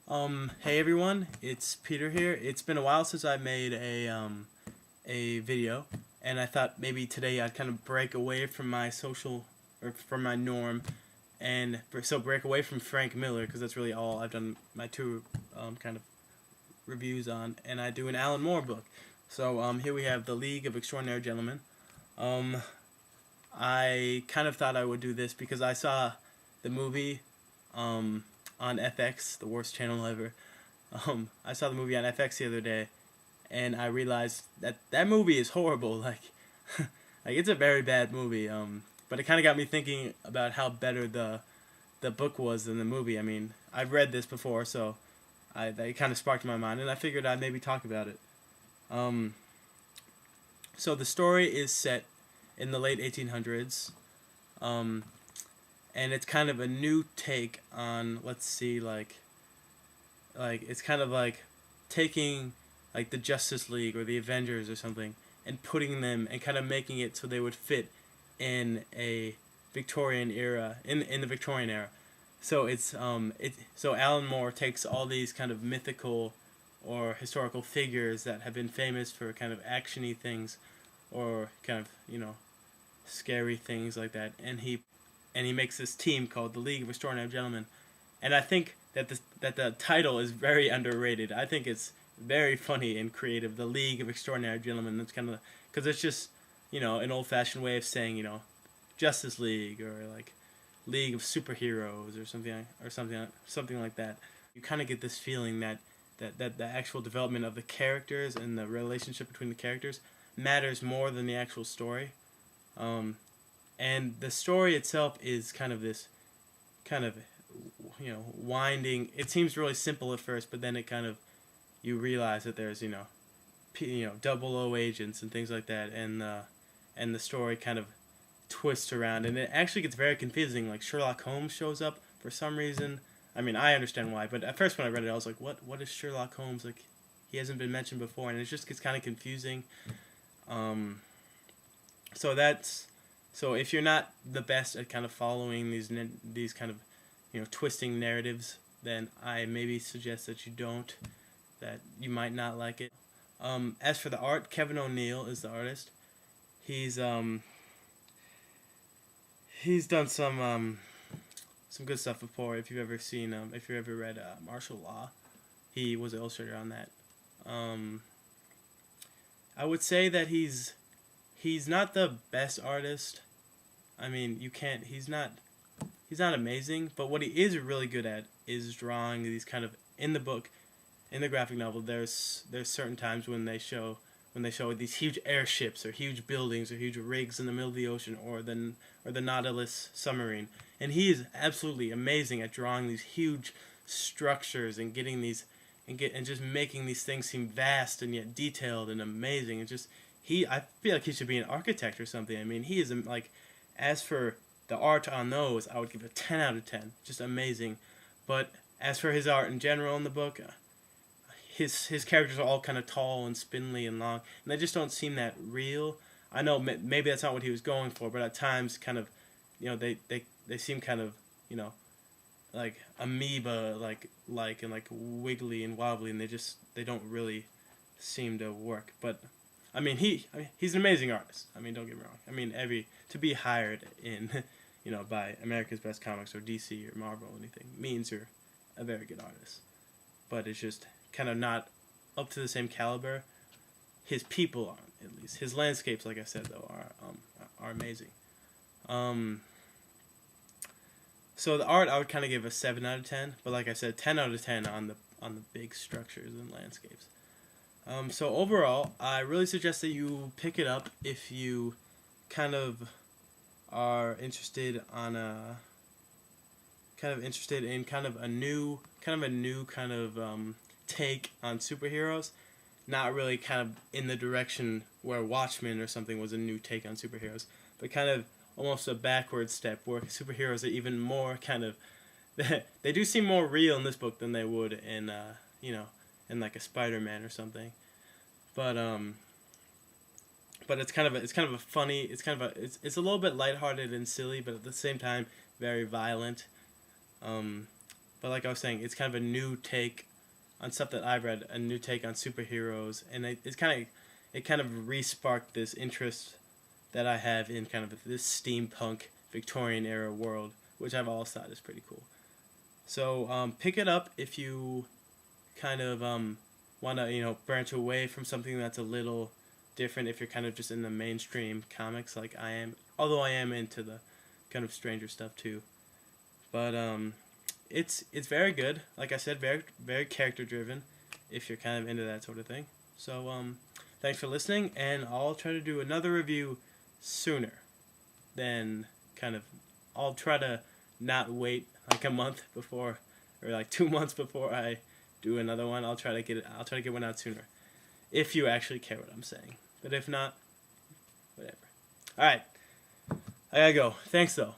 Hey everyone, it's Peter here. It's been a while since I made a video, and I thought maybe today I'd kind of break away from my social or from my norm, and so break away from Frank Miller because that's really all I've done my two kind of reviews on, and I do an Alan Moore book. So here we have The League of Extraordinary Gentlemen. Um, I kind of thought I would do this because I saw the movie. On FX, the worst channel ever. I saw the movie on FX the other day, and I realized that that movie is horrible. Like it's a very bad movie. But it kind of got me thinking about how better the book was than the movie. I mean, I've read this before, so it kind of sparked my mind, and I figured I'd maybe talk about it. Um, so the story is set in the late 1800s. And it's kind of a new take on, let's see, like it's kind of like taking like the Justice League or the Avengers or something and putting them and kind of making it so they would fit in a Victorian era, in the Victorian era. So so Alan Moore takes all these kind of mythical or historical figures that have been famous for kind of actiony things or kind of, scary things like that, and he makes this team called the League of Extraordinary Gentlemen. And I think that the title is very underrated. I think it's very funny and creative, the League of Extraordinary Gentlemen. That's kind of because it's just an old-fashioned way of saying Justice League or like League of Superheroes or something like that. You kind of get this feeling that the actual development of the characters and the relationship between the characters matters more than the actual story. And the story itself is kind of this, winding. It seems really simple at first, but then it kind of, you realize that there's, double O agents and things like that, and the story kind of twists around, and it actually gets very confusing. Like Sherlock Holmes shows up for some reason. I mean, I understand why, but at first when I read it, I was like, what is Sherlock Holmes like? He hasn't been mentioned before, and it just gets kind of confusing. So if you're not the best at kind of following these kind of twisting narratives, then I maybe suggest that you don't, that you might not like it. As for the art, Kevin O'Neill is the artist. He's done some good stuff before. If you've ever seen if you've ever read Martial Law, he was an illustrator on that. I would say that he's not the best artist. I mean, he's not amazing, but what he is really good at is drawing these kind of, in the book, in the graphic novel, there's certain times when they show these huge airships or huge buildings or huge rigs in the middle of the ocean or the Nautilus submarine, and he is absolutely amazing at drawing these huge structures and getting these and just making these things seem vast and yet detailed and amazing. And just I feel like he should be an architect or something. I mean, he is like, as for the art on those, I would give it a 10 out of 10. Just amazing. But as for his art in general in the book, his characters are all kind of tall and spindly and long, and they just don't seem that real. I know maybe that's not what he was going for, but at times kind of, they seem kind of, like amoeba, like and like wiggly and wobbly, and they don't really seem to work. But I mean, he's an amazing artist. I mean, don't get me wrong. I mean, to be hired in, by America's Best Comics or DC or Marvel or anything means you're a very good artist. But it's just kind of not up to the same caliber. His people aren't, at least. His landscapes, like I said, though, are amazing. So the art, I would kind of give a 7 out of 10. But like I said, 10 out of 10 on the big structures and landscapes. So overall, I really suggest that you pick it up if you kind of are interested in kind of a new take on superheroes. Not really kind of in the direction where Watchmen or something was a new take on superheroes, but kind of almost a backward step where superheroes are even more kind of they do seem more real in this book than they would in in like a Spider-Man or something. But it's kind of a funny, it's a little bit lighthearted and silly, but at the same time very violent. but like I was saying, it's kind of a new take on stuff that I've read, a new take on superheroes, and it kind of re-sparked this interest that I have in kind of this steampunk Victorian era world, which I've always thought is pretty cool. So pick it up if you kind of want to branch away from something that's a little different. If you're kind of just in the mainstream comics like I am, although I am into the kind of stranger stuff too. But it's very good. Like I said, very very character driven. If you're kind of into that sort of thing. So thanks for listening, and I'll try to do another review sooner than I'll try to not wait like a month before or like 2 months before I do another one. I'll try to get one out sooner, if you actually care what I'm saying. But if not, whatever. All right, I gotta go. Thanks though.